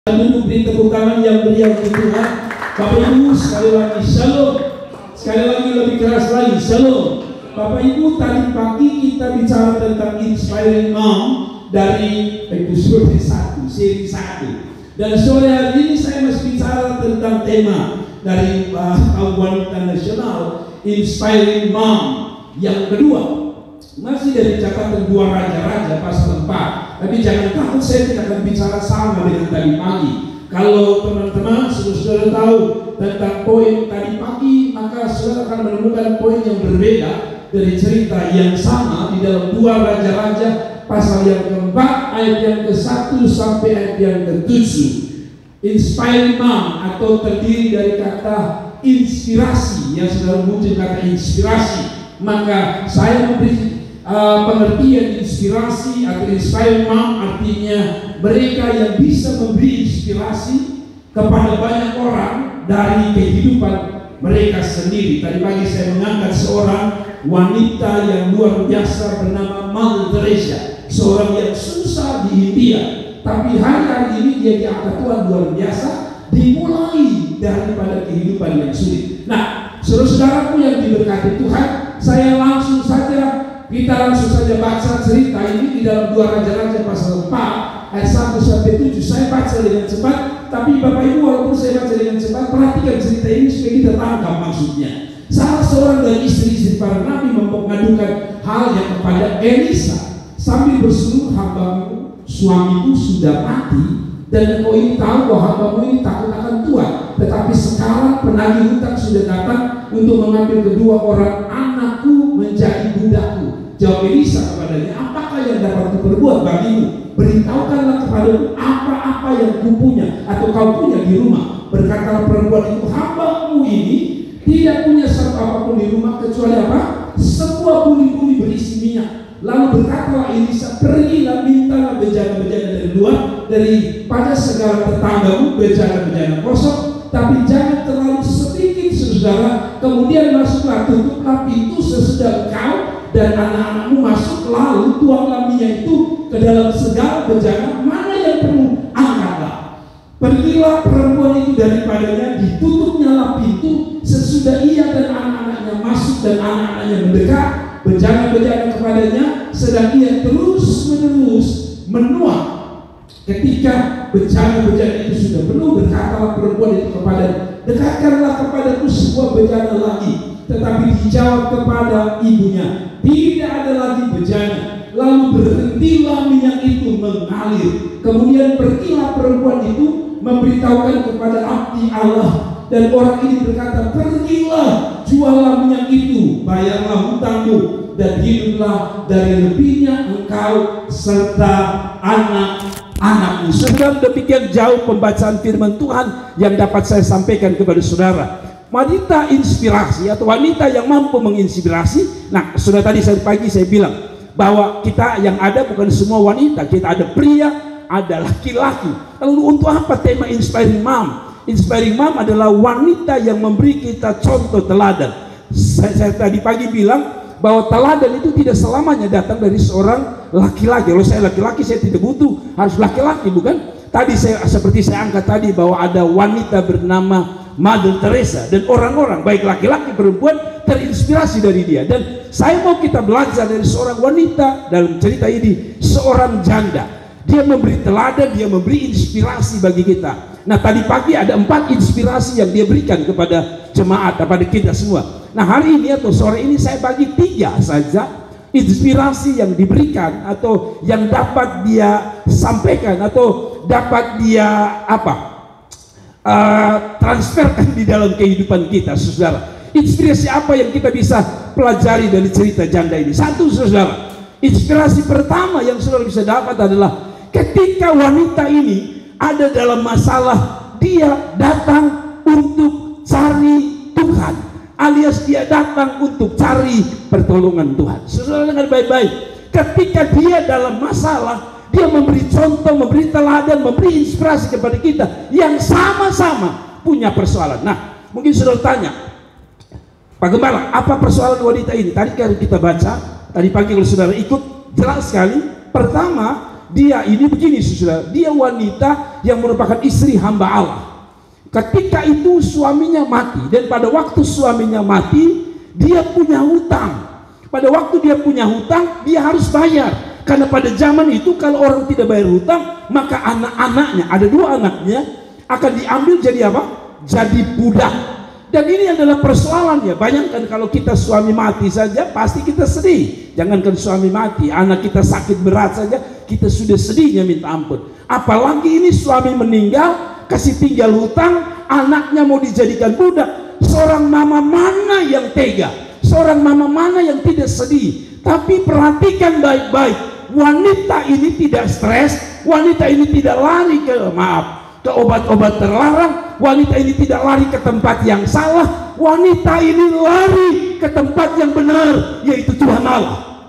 Duduk di tepuk tangan yang meriah untuk Tuhan. Bapak Ibu sekali lagi shalom. Sekali lagi lebih keras lagi shalom. Bapak Ibu, tadi pagi kita bicara tentang Inspiring Mom dari episode 1, seri 1. Dan sore hari ini saya masih bicara tentang tema dari kaum wanita nasional, Inspiring Mom yang kedua. Masih dari catatan 2 Raja-Raja pasal 4. Tapi jangan takut, saya tidak akan bicara sama dengan tadi pagi. Kalau teman-teman saudara tahu tentang poin tadi pagi, maka saudara akan menemukan poin yang berbeda dari cerita yang sama di dalam 2 Raja-Raja pasal yang keempat ayat yang ke-1 sampai ayat yang ke-7. Inspiring Mom atau terdiri dari kata inspirasi, yang saudara muncul kata inspirasi. Maka saya memberi pengertian inspirasi atau inspiring mom artinya mereka yang bisa memberi inspirasi kepada banyak orang dari kehidupan mereka sendiri. Tadi pagi saya mengangkat seorang wanita yang luar biasa bernama Mother Teresa, seorang yang susah di India, tapi hari ini dia diangkat Tuhan luar biasa, dimulai daripada kehidupan yang sulit. Nah, saudara-saudaraku yang diberkati Tuhan, saya langsung saja baca cerita ini di dalam 2 Raja-Raja pasal 4 ayat 1 sampai 7. Saya baca dengan cepat, tapi Bapak Ibu walaupun saya baca dengan cepat, perhatikan cerita ini supaya kita tangkap maksudnya. Salah seorang dari istri-istri para nabi mengadukan hal yang kepada Elisa sambil berseru, hambamu suamiku sudah mati dan engkau ini tahu bahwa hambamu ini takut akan Tuhan, tetapi sekarang penagih hutang sudah datang untuk mengambil kedua orang anakku menjadi budakku. Jawab Elisa kepadanya, apakah yang dapat kuperbuat bagimu? Beritahukanlah kepadaku apa-apa yang kupunya atau kau punya di rumah. Berkatalah perempuan itu, hambamu ini tidak punya satu apapun di rumah kecuali apa? Sebuah buli-buli berisi minyak. Lalu berkatalah Elisa, pergilah mintalah bejana-bejana dari luar daripada segala tetanggamu, bejana-bejana kosong, tapi jangan terlalu sedikit saudara. Kemudian masuklah, tutuplah pintu sesudah kau dan anak-anakmu masuk, lalu tuanglah minyak itu ke dalam segala bejana, mana yang perlu angkatlah. Pergilah perempuan itu daripadanya, ditutupnyalah pintu sesudah ia dan anak-anaknya masuk dan anak-anaknya mendekat bejana-bejana kepadanya, sedang ia terus-menerus menuang. Ketika bejana-bejana itu sudah penuh, berkatalah perempuan itu kepadanya, dekatkanlah kepadaku sebuah bejana lagi. Tetapi dijawab kepada ibunya, tidak ada lagi bejana. Lalu berhentilah minyak itu mengalir. Kemudian pergilah perempuan itu memberitahukan kepada abdi Allah, dan orang ini berkata, pergilah, jualah minyak itu, bayarlah hutangmu, dan hiduplah dari lebihnya engkau serta anak-anakmu. Saudara, demikian jauh pembacaan firman Tuhan yang dapat saya sampaikan kepada saudara. Wanita inspirasi atau wanita yang mampu menginspirasi. Nah, sudah tadi pagi saya bilang bahwa kita yang ada bukan semua wanita, kita ada pria, ada laki-laki. Lalu untuk apa tema Inspiring Mom? Inspiring Mom adalah wanita yang memberi kita contoh teladan. Saya tadi pagi bilang bahwa teladan itu tidak selamanya datang dari seorang laki-laki. Kalau saya laki-laki, saya tidak butuh harus laki-laki, bukan? Tadi seperti saya angkat tadi bahwa ada wanita bernama Mother Teresa, dan orang-orang baik laki-laki perempuan terinspirasi dari dia. Dan saya mau kita belajar dari seorang wanita dalam cerita ini, seorang janda. Dia memberi teladan, dia memberi inspirasi bagi kita. Nah, tadi pagi ada 4 inspirasi yang dia berikan kepada jemaat, kepada kita semua. Nah, hari ini atau sore ini saya bagi 3 saja inspirasi yang diberikan atau yang dapat dia sampaikan atau dapat dia transferkan di dalam kehidupan kita, saudara. Inspirasi apa yang kita bisa pelajari dari cerita janda ini? Satu, saudara, inspirasi pertama yang saudara bisa dapat adalah ketika wanita ini ada dalam masalah, dia datang untuk cari Tuhan, alias dia datang untuk cari pertolongan Tuhan. Saudara dengar baik-baik, ketika dia dalam masalah, dia memberi contoh, memberi teladan, memberi inspirasi kepada kita yang sama-sama punya persoalan. Nah, mungkin saudara tanya, Pak Gembala, apa persoalan wanita ini? Tadi kan kita baca, tadi pagi kalau saudara ikut, jelas sekali. Pertama, dia ini begini saudara, dia wanita yang merupakan istri hamba Allah. Ketika itu suaminya mati, dan pada waktu suaminya mati dia punya hutang. Pada waktu dia punya hutang, dia harus bayar. Karena pada zaman itu kalau orang tidak bayar hutang, maka anak-anaknya, ada 2 anaknya, akan diambil jadi apa? Jadi budak. Dan ini adalah persoalannya. Bayangkan kalau kita suami mati saja, pasti kita sedih. Jangankan suami mati, anak kita sakit berat saja, kita sudah sedihnya minta ampun. Apalagi ini suami meninggal, kasih tinggal hutang, anaknya mau dijadikan budak. Seorang mama mana yang tega? Seorang mama mana yang tidak sedih? Tapi perhatikan baik-baik, wanita ini tidak stres, wanita ini tidak lari ke obat-obat terlarang, wanita ini tidak lari ke tempat yang salah, wanita ini lari ke tempat yang benar, yaitu Tuhan Allah.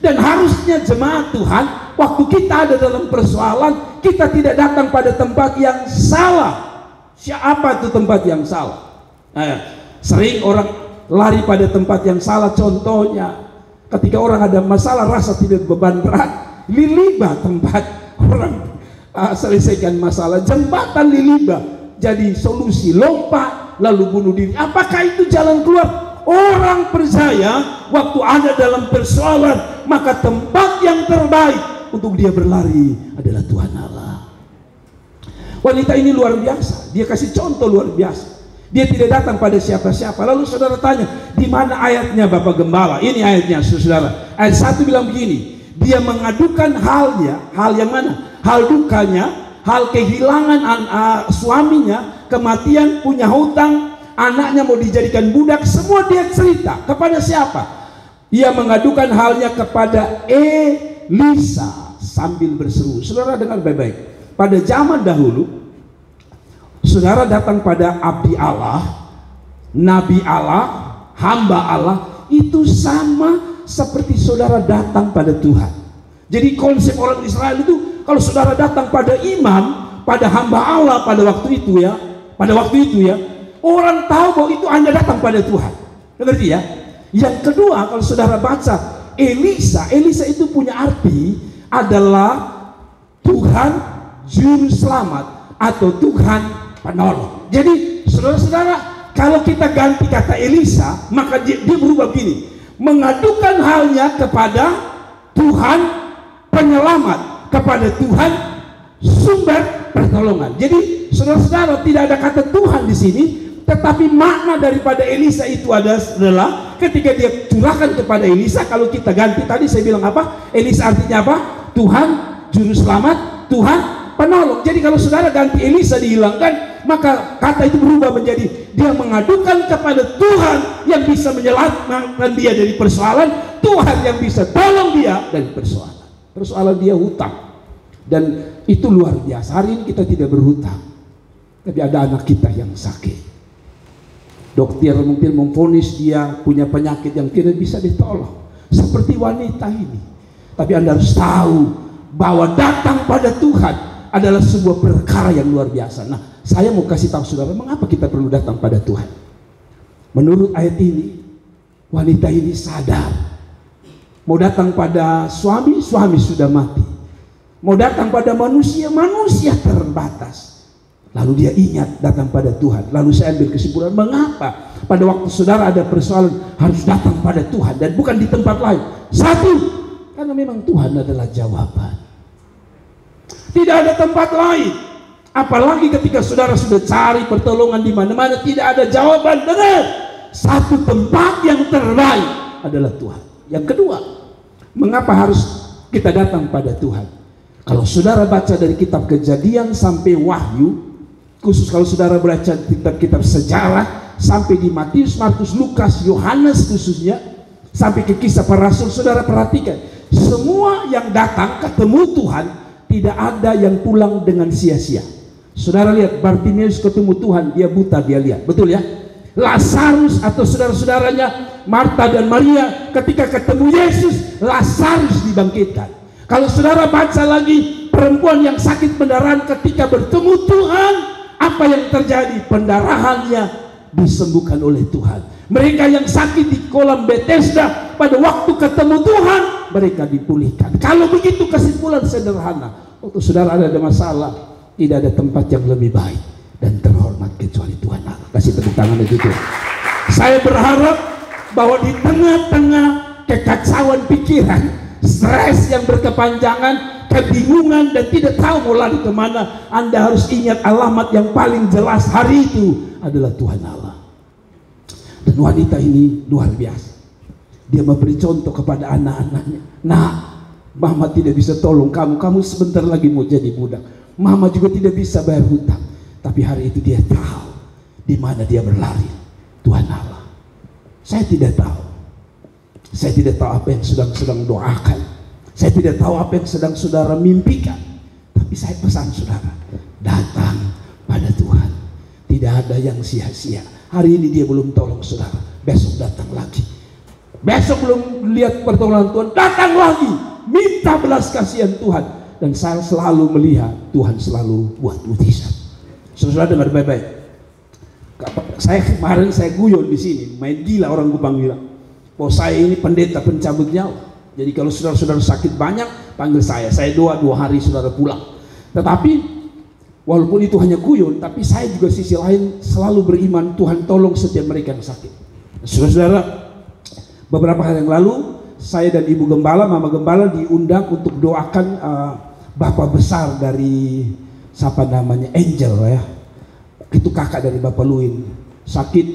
Dan harusnya jemaat Tuhan, waktu kita ada dalam persoalan, kita tidak datang pada tempat yang salah. Siapa itu tempat yang salah? Sering orang lari pada tempat yang salah. Contohnya, ketika orang ada masalah rasa tidak beban berat, Liliba tempat orang selesaikan masalah. Jembatan Liliba jadi solusi, lompat lalu bunuh diri. Apakah itu jalan keluar? Orang percaya waktu ada dalam persoalan, maka tempat yang terbaik untuk dia berlari adalah Tuhan Allah. Wanita ini luar biasa, dia kasih contoh luar biasa. Dia tidak datang pada siapa-siapa. Lalu saudara tanya, di mana ayatnya Bapak Gembala? Ini ayatnya saudara. Ayat 1 bilang begini, dia mengadukan halnya, hal yang mana? Hal dukanya, hal kehilangan suaminya, kematian, punya hutang, anaknya mau dijadikan budak, semua dia cerita. Kepada siapa? Ia mengadukan halnya kepada Elisa sambil berseru. Saudara dengar baik-baik. Pada zaman dahulu, saudara datang pada abdi Allah, nabi Allah, hamba Allah, itu sama seperti saudara datang pada Tuhan. Jadi konsep orang Israel itu, kalau saudara datang pada imam, pada hamba Allah pada waktu itu ya, orang tahu bahwa itu Anda datang pada Tuhan. Ngerti ya? Yang kedua, kalau saudara baca Elisa itu punya arti adalah Tuhan Juru Selamat atau Tuhan Penolong. Jadi saudara-saudara, kalau kita ganti kata Elisa, maka dia berubah begini, mengadukan halnya kepada Tuhan Penyelamat, kepada Tuhan Sumber Pertolongan. Jadi saudara-saudara, tidak ada kata Tuhan di sini, tetapi makna daripada Elisa itu adalah ketika dia curahkan kepada Elisa. Kalau kita ganti tadi saya bilang apa? Elisa artinya apa? Tuhan Juru Selamat, Tuhan Penolong. Jadi kalau saudara ganti Elisa dihilangkan, maka kata itu berubah menjadi dia mengadukan kepada Tuhan yang bisa menyelamatkan dia dari persoalan, Tuhan yang bisa tolong dia dari persoalan. Persoalan dia hutang, dan itu luar biasa. Hari ini kita tidak berhutang, tapi ada anak kita yang sakit. Dokter mungkin memvonis dia punya penyakit yang tidak bisa ditolong, seperti wanita ini. Tapi Anda harus tahu bahwa datang pada Tuhan adalah sebuah perkara yang luar biasa. Nah, saya mau kasih tahu saudara, mengapa kita perlu datang pada Tuhan. Menurut ayat ini, wanita ini sadar. Mau datang pada suami sudah mati. Mau datang pada manusia terbatas. Lalu dia ingat datang pada Tuhan. Lalu saya ambil kesimpulan, mengapa pada waktu saudara ada persoalan harus datang pada Tuhan dan bukan di tempat lain. Satu, karena memang Tuhan adalah jawaban. Tidak ada tempat lain. Apalagi ketika saudara sudah cari pertolongan di mana-mana, tidak ada jawaban benar. Satu tempat yang terbaik adalah Tuhan. Yang kedua, mengapa harus kita datang pada Tuhan? Kalau saudara baca dari kitab Kejadian sampai Wahyu, khusus kalau saudara baca kitab-kitab sejarah sampai di Matius, Markus, Lukas, Yohanes khususnya, sampai ke Kisah Para Rasul, saudara perhatikan, semua yang datang ketemu Tuhan, tidak ada yang pulang dengan sia-sia. Saudara lihat, Bartimeus ketemu Tuhan, dia buta, dia lihat, betul ya? Lazarus atau saudara-saudaranya Marta dan Maria ketika ketemu Yesus, Lazarus dibangkitkan. Kalau saudara baca lagi, perempuan yang sakit pendarahan ketika bertemu Tuhan, apa yang terjadi? Pendarahannya disembuhkan oleh Tuhan. Mereka yang sakit di kolam Bethesda, pada waktu ketemu Tuhan, mereka dipulihkan. Kalau begitu kesimpulan sederhana, waktu saudara ada masalah, tidak ada tempat yang lebih baik dan terhormat kecuali Tuhan Allah. Kasih tepuk tangan itu. Saya berharap bahwa di tengah-tengah kekacauan pikiran, stres yang berkepanjangan, kebingungan dan tidak tahu mau lari kemana, Anda harus ingat alamat yang paling jelas hari itu adalah Tuhan Allah. Dan wanita ini luar biasa. Dia memberi contoh kepada anak-anaknya. Nah, mama tidak bisa tolong kamu sebentar lagi mau jadi budak. Mama juga tidak bisa bayar hutang. Tapi hari itu dia tahu di mana dia berlari. Tuhan Allah. Saya tidak tahu. Saya tidak tahu apa yang sedang doakan. Saya tidak tahu apa yang sedang saudara mimpikan. Tapi saya pesan saudara, datang pada Tuhan. Tidak ada yang sia-sia. Hari ini dia belum tolong saudara, besok datang lagi. Besok belum lihat pertolongan Tuhan, datang lagi. Minta belas kasihan Tuhan. Dan saya selalu melihat Tuhan selalu buat mujizat. Saudara dengar baik-baik. Kemarin saya guyon di sini, main gila orang Kupang bilang. Bahwa saya ini pendeta pencabut nyawa. Jadi kalau saudara-saudara sakit banyak, panggil saya. Saya doa 2 hari saudara pulang. Tetapi walaupun itu hanya guyon, tapi saya juga sisi lain selalu beriman Tuhan tolong setiap mereka yang sakit. Saudara-saudara, beberapa hari yang lalu saya dan Ibu Gembala, Mama Gembala diundang untuk doakan Bapak besar dari siapa namanya Angel ya. Itu kakak dari Bapak Luin, sakit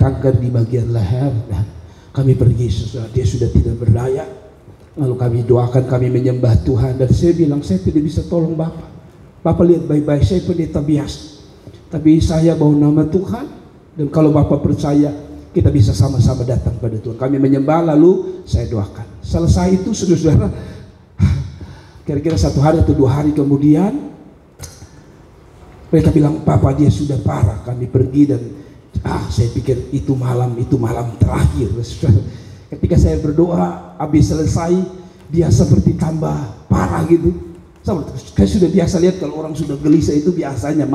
kanker di bagian leher dan kami pergi, saudara, dia sudah tidak berdaya. Lalu kami doakan, kami menyembah Tuhan dan saya bilang saya tidak bisa tolong Bapak. Bapak lihat baik-baik, saya pendeta biasa. Tapi saya bawa nama Tuhan. Dan kalau Bapak percaya, kita bisa sama-sama datang pada Tuhan. Kami menyembah, lalu saya doakan. Selesai itu, saudara-saudara, kira-kira 1 hari atau 2 hari kemudian, mereka bilang, Papa dia sudah parah. Kami pergi dan, saya pikir itu malam terakhir. Ketika saya berdoa, habis selesai, dia seperti tambah parah gitu. Saya sudah biasa lihat kalau orang sudah gelisah itu biasanya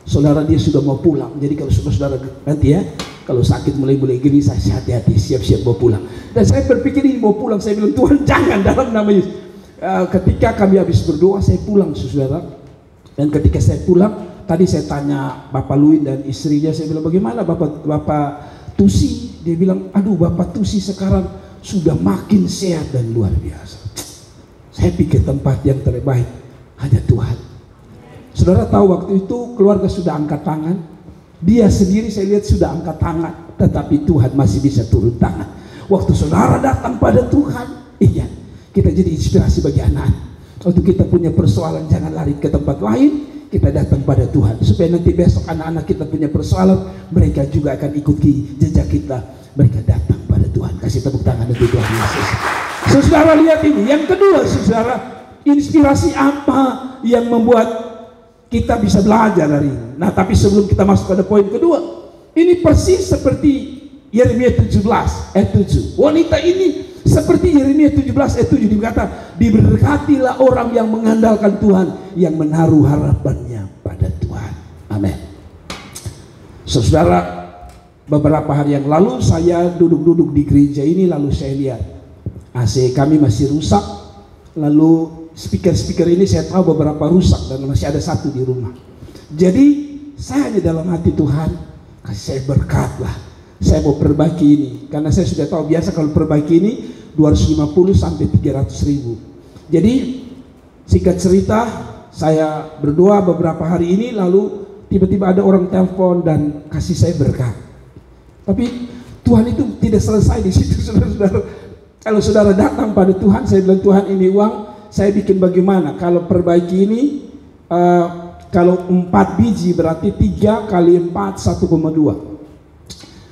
saudara dia sudah mau pulang. Jadi kalau saudara nanti ya, kalau sakit mulai gelisah, hati-hati, siap-siap mau pulang. Dan saya berpikir ini mau pulang, saya bilang Tuhan jangan dalam nama Yesus. Ketika kami habis berdoa, saya pulang saudara. Dan ketika saya pulang, tadi saya tanya Bapak Luin dan istrinya, saya bilang bagaimana Bapak Tusi? Dia bilang, aduh Bapak Tusi sekarang sudah makin sehat dan luar biasa. Saya pikir tempat yang terbaik hanya Tuhan. Saudara tahu waktu itu keluarga sudah angkat tangan. Dia sendiri saya lihat sudah angkat tangan. Tetapi Tuhan masih bisa turun tangan. Waktu saudara datang pada Tuhan, iya, kita jadi inspirasi bagi anak-anak. Waktu kita punya persoalan jangan lari ke tempat lain, kita datang pada Tuhan. Supaya nanti besok anak-anak kita punya persoalan, mereka juga akan ikuti jejak kita. Mereka datang pada Tuhan. Kasih tepuk tangan untuk Tuhan Yesus. Saudara lihat ini. Yang kedua saudara, inspirasi apa yang membuat kita bisa belajar dari ini? Nah tapi sebelum kita masuk pada poin kedua, ini persis seperti Yeremia 17 ayat 7. Wanita ini seperti Yeremia 17 ayat 7 dikata, diberkatilah orang yang mengandalkan Tuhan, yang menaruh harapannya pada Tuhan. Amin. Saudara, beberapa hari yang lalu saya duduk-duduk di gereja ini, lalu saya lihat AC kami masih rusak. Lalu speaker-speaker ini saya tahu beberapa rusak dan masih ada 1 di rumah. Jadi saya hanya dalam hati Tuhan, kasih saya berkat lah. Saya mau perbaiki ini karena saya sudah tahu biasa kalau perbaiki ini 250 sampai 300 ribu. Jadi singkat cerita, saya berdoa beberapa hari ini, lalu tiba-tiba ada orang telepon dan kasih saya berkat. Tapi Tuhan itu tidak selesai di situ, saudara-saudara. Kalau saudara datang pada Tuhan, saya bilang Tuhan ini uang, saya bikin bagaimana? Kalau perbaiki ini, kalau 4 biji berarti 3 kali 4 1,2.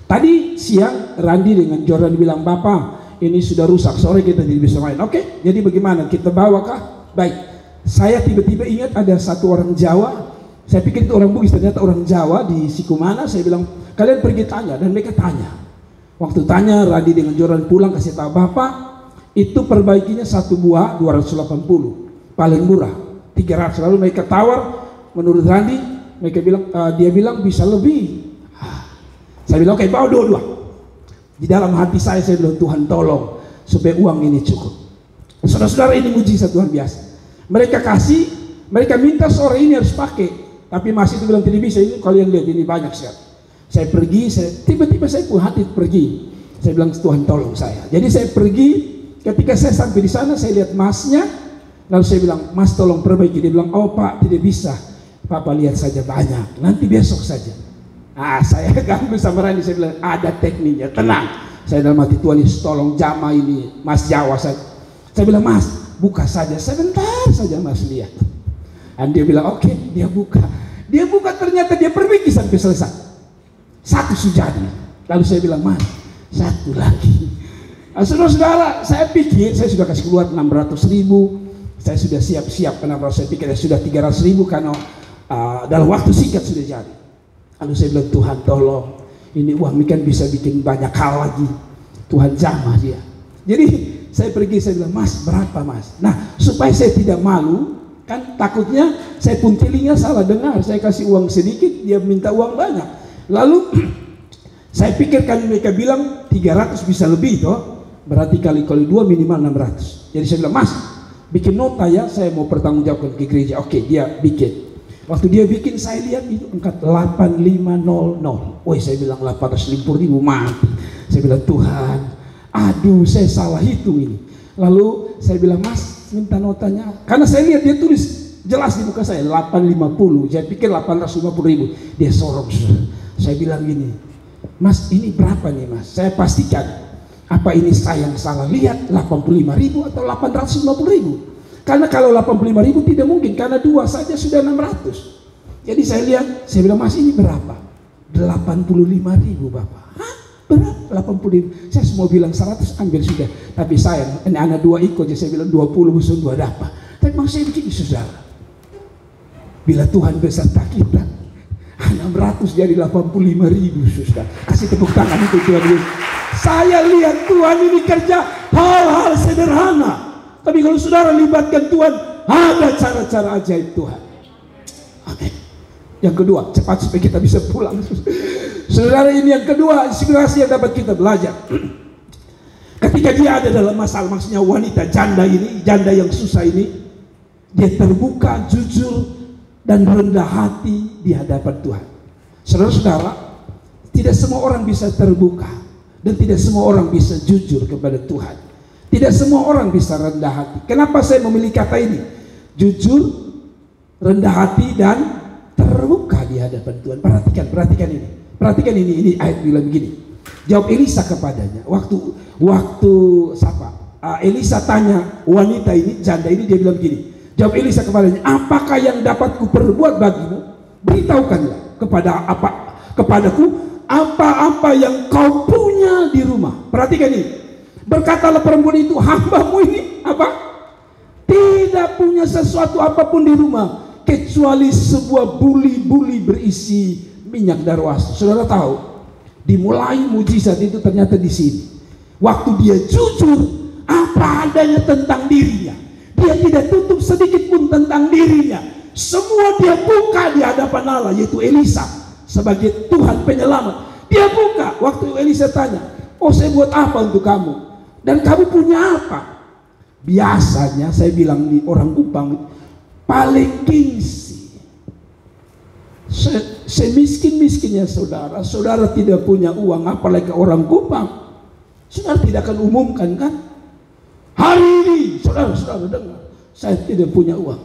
Tadi siang Randi dengan Jordan bilang, Bapak ini sudah rusak, sore kita tidak bisa main. Oke, jadi bagaimana? Kita bawakah? Baik. Saya tiba-tiba ingat ada 1 orang Jawa. Saya pikir itu orang Bugis, ternyata orang Jawa di Sikumana. Saya bilang, kalian pergi tanya, dan mereka tanya. Waktu tanya, Radi dengan Jordan pulang kasih tahu, Bapak itu perbaikinya 1 buah 280, paling murah 300. Lalu mereka tawar, menurut Randi mereka bilang, dia bilang bisa lebih. Saya bilang oke, bawa dua-dua. Di dalam hati saya bilang, Tuhan tolong supaya uang ini cukup. Saudara-saudara, ini mujizat luar biasa. Mereka kasih, mereka minta sore ini harus pakai, tapi masih itu bilang tidak bisa. Ini kalian lihat, ini banyak sekali. Saya pergi, tiba-tiba saya pun hati pergi. Saya bilang, Tuhan tolong saya. Jadi saya pergi, ketika saya sampai di sana saya lihat masnya, lalu saya bilang, Mas tolong perbaiki. Dia bilang, oh Pak tidak bisa, Papa lihat saja banyak, nanti besok saja. Saya ganggu sama Rani, saya bilang ada tekniknya, tenang. Saya dalam hati, Tuhan Yesus tolong jamah ini Mas Jawa saya bilang, Mas buka saja sebentar saja Mas lihat. Dan dia bilang oke, dia buka ternyata dia perbaiki sampai selesai. Satu sujadi. Lalu saya bilang, Mas satu lagi. Saudara-saudara, saya pikir saya sudah kasih keluar 600.000. Saya sudah siap-siap, kenapa saya pikir sudah 300.000 karena dalam waktu singkat sudah jadi. Lalu saya bilang, Tuhan tolong, ini uang ini kan bisa bikin banyak hal lagi. Tuhan jamah dia. Jadi saya pergi, saya bilang, Mas berapa Mas? Nah, supaya saya tidak malu, kan takutnya saya pun telinga salah dengar. Saya kasih uang sedikit, dia minta uang banyak. Lalu saya pikirkan mereka bilang 300 bisa lebih toh. Berarti kali 2 minimal 600. Jadi saya bilang, Mas bikin nota ya, saya mau pertanggungjawabkan ke gereja. Oke, dia bikin. Waktu dia bikin, saya lihat itu angkat 8500. Woi, saya bilang 850.000 mati. Saya bilang, Tuhan, aduh saya salah hitung ini. Lalu saya bilang, Mas minta notanya, karena saya lihat dia tulis jelas di muka saya 850. Saya pikir 850.000. Dia sorong. Saya bilang gini, Mas ini berapa nih Mas? Saya pastikan apa ini saya yang salah lihat 85.000 atau 850.000. Karena kalau 85.000 tidak mungkin, karena 2 saja sudah 600. Jadi saya lihat, saya bilang, Mas ini berapa? 85.000 Bapak. Hah? Berapa? 85. Saya semua bilang 100, ambil sudah. Tapi sayang, ini anak 2 ikut, jadi saya bilang 20 musuh 2 dapat. Tapi maksud saya begini saudara, bila Tuhan beserta kita, 600 jadi 85.000 saudara. Kasih tepuk tangan untuk Tuhan Yesus. Saya lihat Tuhan ini kerja hal-hal sederhana. Tapi kalau saudara libatkan Tuhan, ada cara-cara ajaib Tuhan. Amin. Yang kedua, cepat supaya kita bisa pulang. Saudara, ini yang kedua, inspirasi yang dapat kita belajar. Ketika dia ada dalam masalah, maksudnya wanita janda ini, janda yang susah ini, dia terbuka, jujur, dan rendah hati di hadapan Tuhan. Saudara-saudara, tidak semua orang bisa terbuka, dan tidak semua orang bisa jujur kepada Tuhan. Tidak semua orang bisa rendah hati. Kenapa saya memilih kata ini? Jujur, rendah hati, dan terbuka di hadapan Tuhan. Perhatikan ini. Perhatikan ini ayat bilang begini. Jawab Elisa kepadanya. Waktu siapa? Elisa tanya wanita ini, janda ini, dia bilang begini. Jawab Elisa kepadanya, apakah yang dapat kuperbuat bagimu? Beritahukanlah kepadaku apa-apa yang kau punya di rumah. Perhatikan ini. Berkatalah perempuan itu, hambamu ini apa? Tidak punya sesuatu apapun di rumah kecuali sebuah buli-buli berisi minyak darwastu. Saudara tahu, dimulai mujizat itu ternyata di sini. Waktu dia jujur apa adanya tentang dirinya, dia tidak tutup sedikit pun tentang dirinya. Semua dia buka di hadapan Allah, yaitu Elisa sebagai Tuhan penyelamat. Dia buka. Waktu Elisa tanya, oh saya buat apa untuk kamu? Dan kamu punya apa? Biasanya saya bilang di orang Kupang, paling gengsi. Semiskin-miskinnya saudara, saudara tidak punya uang, apalagi orang Kupang, saudara tidak akan umumkan kan? Hari ini, saudara dengar, saya tidak punya uang.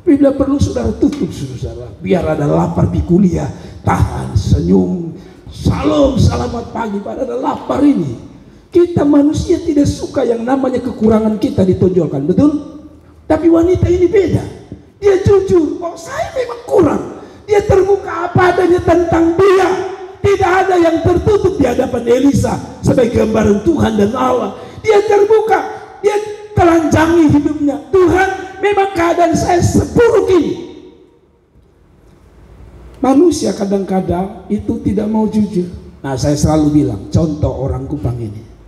Bila perlu saudara tutup saudara, biar ada lapar di kuliah, tahan, senyum, salam, selamat pagi, pada ada lapar ini. Kita manusia tidak suka yang namanya kekurangan kita ditonjolkan, betul? Tapi wanita ini beda. Dia jujur, oh saya memang kurang. Dia terbuka apa adanya tentang dia. Tidak ada yang tertutup di hadapan Elisa sebagai gambaran Tuhan dan Allah. Dia terbuka, dia telanjangi hidupnya. Tuhan, memang keadaan saya seburuk ini. Manusia kadang-kadang itu tidak mau jujur. Nah, saya selalu bilang, contoh orang Kupang ini.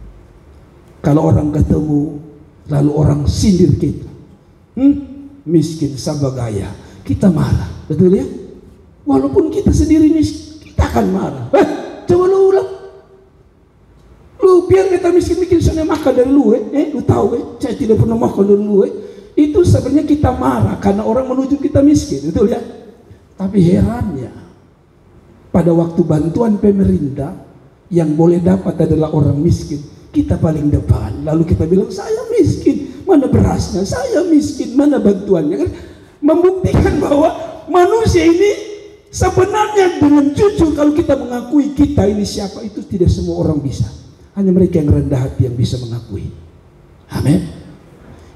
Kalau orang ketemu, lalu orang sindir kita, miskin sabagaya, kita marah, betul ya? Walaupun kita sendiri miskin, kita akan marah. Coba lu biar kita miskin-miskin sana makan dari lu lu tahu saya tidak pernah makan dari lu itu sebenarnya kita marah karena orang menuju kita miskin, betul ya? Tapi herannya pada waktu bantuan pemerintah yang boleh dapat adalah orang miskin, kita paling depan. Lalu kita bilang saya miskin, mana berasnya? Saya miskin, mana bantuannya? Kan membuktikan bahwa manusia ini sebenarnya dengan jujur kalau kita mengakui kita ini siapa, itu tidak semua orang bisa. Hanya mereka yang rendah hati yang bisa mengakui. Amin.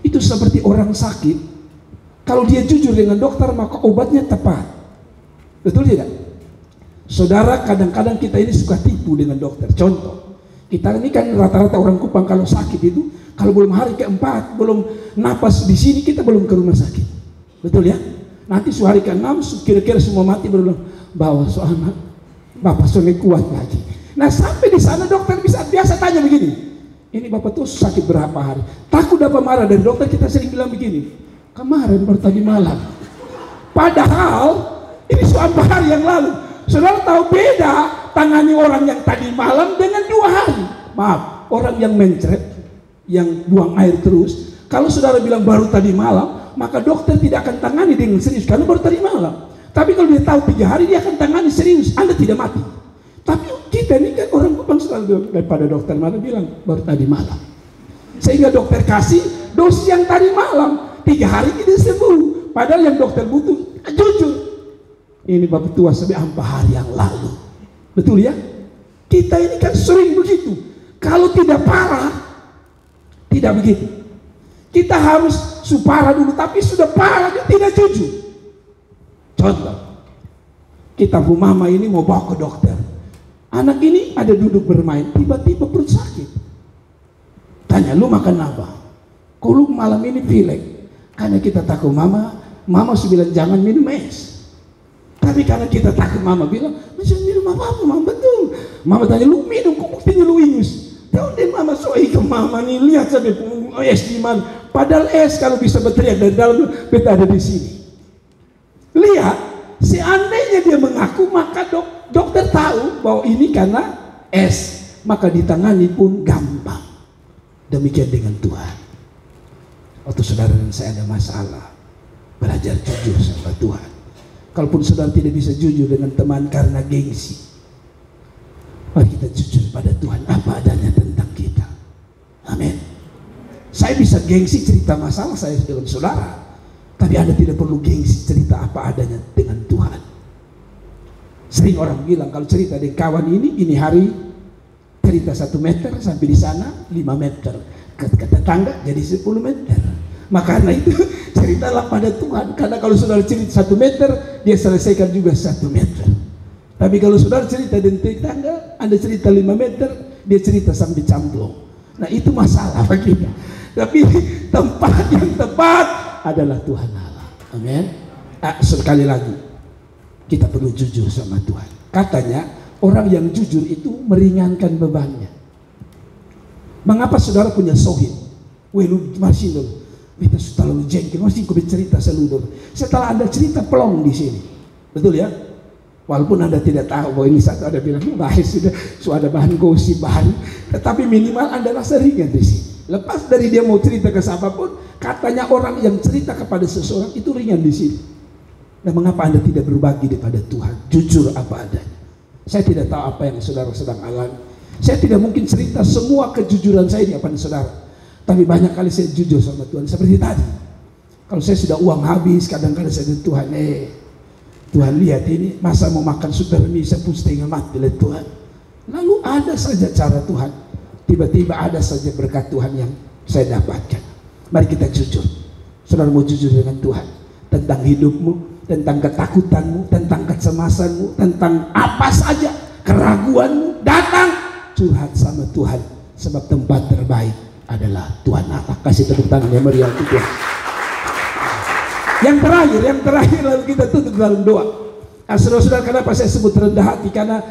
Itu seperti orang sakit, kalau dia jujur dengan dokter maka obatnya tepat. Betul tidak? Saudara, kadang-kadang kita ini suka tipu dengan dokter. Contoh, kita ini kan rata-rata orang Kupang kalau sakit itu, kalau belum hari keempat, belum napas di sini, kita belum ke rumah sakit. Betul ya? Nanti hari ke-6 kira-kira semua mati, baru bawa soalnya bapak soalnya kuat lagi. Nah sampai di sana dokter biasa tanya begini, ini bapak tuh sakit berapa hari? Takut dapat marah dari dokter, kita sering bilang begini, kemarin baru tadi malam. Padahal ini suatu hari yang lalu. Saudara tahu beda tangani orang yang tadi malam dengan 2 hari. Maaf, orang yang mencret, yang buang air terus, kalau saudara bilang baru tadi malam, maka dokter tidak akan tangani dengan serius karena baru tadi malam. Tapi kalau dia tahu 3 hari, dia akan tangani serius, Anda tidak mati. Tapi kita ini kan orang Kupang selalu daripada dokter malah bilang baru tadi malam, sehingga dokter kasih dosis yang tadi malam, 3 hari tidak sembuh. Padahal yang dokter butuh jujur, ini bapak tua sampai 4 hari yang lalu. Betul ya? Kita ini kan sering begitu. Kalau tidak parah, tidak begitu. Kita harus supara dulu, tapi sudah parah dia tidak jujur. Contoh, kita bu mama ini mau bawa ke dokter. Anak ini ada duduk bermain, tiba-tiba perut sakit. Tanya, lu makan apa? Kok lu malam ini pilek? Karena kita takut mama sudah bilang jangan minum es. Tapi karena kita takut mama bilang, masih minum apa-apa, mama betul. Mama tanya, lu minum, kok buktinya lu ingus? Tahu deh mama soal ke mama nih, lihat sampai es di mana. Padahal es kalau bisa berteriak dari dalam, beta ada di sini. Lihat, seandainya dia mengaku, maka dokter tahu bahwa ini karena es, maka ditangani pun gampang. Demikian dengan Tuhan. Waktu saudara dan saya ada masalah, belajar jujur sama Tuhan. Kalaupun saudara tidak bisa jujur dengan teman karena gengsi, mari kita jujur pada Tuhan apa adanya tentang kita. Amin. Saya bisa gengsi cerita masalah saya dengan saudara, tapi Anda tidak perlu gengsi cerita apa adanya dengan Tuhan. Sering orang bilang kalau cerita dengan kawan ini hari cerita 1 meter sampai di sana 5 meter, ke tetangga jadi 10 meter. Maka karena itu ceritalah pada Tuhan, karena kalau saudara cerita 1 meter, dia selesaikan juga 1 meter. Tapi kalau saudara cerita dengan tetangga, Anda cerita 5 meter, dia cerita sampai camplong. Nah itu masalah bagi kita. Tapi tempat yang tepat adalah Tuhan Allah. Amin. Sekali lagi, kita perlu jujur sama Tuhan. Katanya orang yang jujur itu meringankan bebannya. Mengapa saudara punya sohib? Weh lu masih dulu, kita terlalu jengkel, masih kau bercerita seluruh. Setelah Anda cerita pelong di sini, betul ya? Walaupun Anda tidak tahu bahwa ini satu, ada bilang bahas sudah ada bahan gosip bahan, tetapi minimal Anda rasa ringan di sini. Lepas dari dia mau cerita ke siapapun, katanya orang yang cerita kepada seseorang itu ringan di sini. Dan mengapa Anda tidak berbagi kepada Tuhan? Jujur apa adanya. Saya tidak tahu apa yang saudara sedang alami. Saya tidak mungkin cerita semua kejujuran saya di hadapan saudara. Tapi banyak kali saya jujur sama Tuhan. Seperti tadi, kalau saya sudah uang habis, kadang-kadang saya bilang Tuhan, Tuhan lihat ini, masa mau makan super mie saya pun setengah mati oleh Tuhan. Lalu ada saja cara Tuhan, tiba-tiba ada saja berkat Tuhan yang saya dapatkan. Mari kita jujur. Saudara mau jujur dengan Tuhan tentang hidupmu, tentang ketakutanmu, tentang kecemasanmu, tentang apa saja keraguanmu, datang curhat sama Tuhan, sebab tempat terbaik adalah Tuhan Allah. Kasih tepuk tangan yang meriah untuk Tuhan. Yang terakhir lalu kita tutup dalam doa. Nah, saudara-saudara, kenapa saya sebut rendah hati? Karena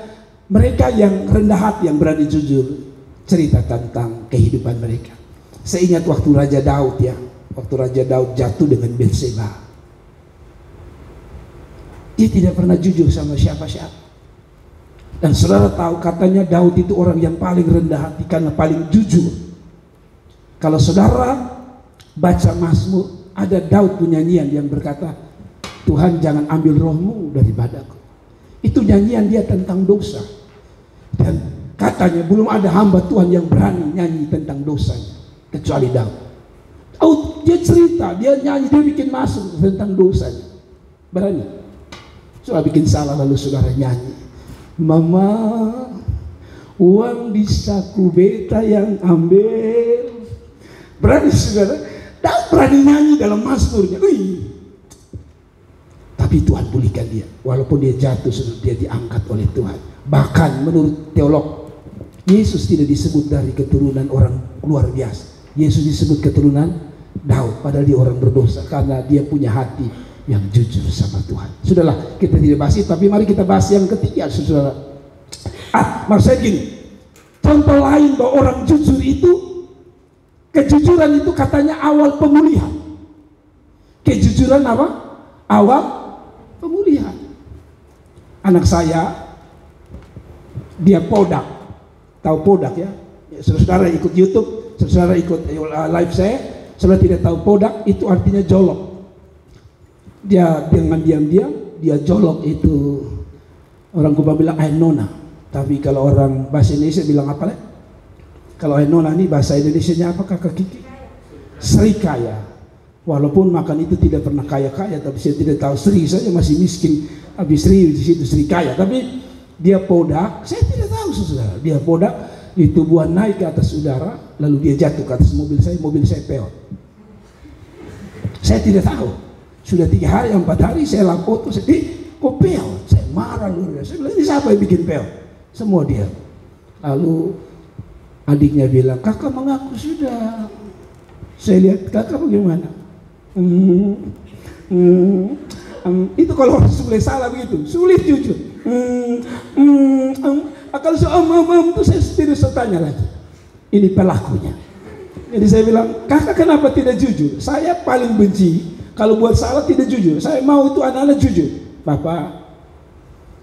mereka yang rendah hati, yang berani jujur cerita tentang kehidupan mereka. Saya ingat waktu Raja Daud ya, waktu Raja Daud jatuh dengan Bathsheba. Dia tidak pernah jujur sama siapa-siapa. Dan saudara tahu katanya Daud itu orang yang paling rendah hati karena paling jujur. Kalau saudara baca Mazmur, ada Daud punya nyanyian yang berkata, Tuhan jangan ambil rohmu daripadaku. Itu nyanyian dia tentang dosa. Dan katanya belum ada hamba Tuhan yang berani nyanyi tentang dosanya kecuali Daud. Dia cerita, dia nyanyi, dia bikin masuk tentang dosanya. Berani. Soal bikin salah lalu saudara nyanyi, Mama, uang di saku beta yang ambil. Berani saudara. Daud berani nyanyi dalam Mazmurnya. Tapi Tuhan pulihkan dia. Walaupun dia jatuh, dia diangkat oleh Tuhan. Bahkan menurut teolog, Yesus tidak disebut dari keturunan orang luar biasa. Yesus disebut keturunan Daud, padahal dia orang berdosa karena dia punya hati yang jujur sama Tuhan. Sudahlah, kita tidak bahas itu, tapi mari kita bahas yang ketiga, saudara. Maksud saya gini, contoh lain bahwa orang jujur itu, kejujuran itu katanya awal pemulihan. Kejujuran apa? Awal pemulihan. Anak saya, dia podak, tahu podak ya? Saudara ikut YouTube, saudara ikut live saya. Saudara tidak tahu podak itu artinya jolok. Dia dengan diam-diam dia jolok itu. Orang Kuba bilang ainona, tapi kalau orang bahasa Indonesia bilang apa leh? Kalau ainona ini bahasa Indonesianya apa Kakak Kiki? Serikaya. Walaupun makan itu tidak pernah kaya-kaya, tapi saya tidak tahu Sri saja masih miskin. Habis Sri di situ Serikaya. Tapi dia podak, saya tidak tahu saudara. Dia podak itu buah naik ke atas udara, lalu dia jatuh ke atas mobil saya peot. Saya tidak tahu. Sudah 3 hari, 4 hari saya lapor tuh, kok peot? Saya marah luar biasa. Saya bilang, ini siapa yang bikin peot? Semua dia. Lalu adiknya bilang, kakak mengaku sudah. Saya lihat kakak bagaimana? Itu kalau orang boleh salah begitu, sulit jujur. Kalau soal itu saya tidak tanya lagi. Ini pelakunya. Jadi saya bilang, kakak kenapa tidak jujur? Saya paling benci kalau buat salah tidak jujur. Saya mau itu anak-anak jujur. Bapak,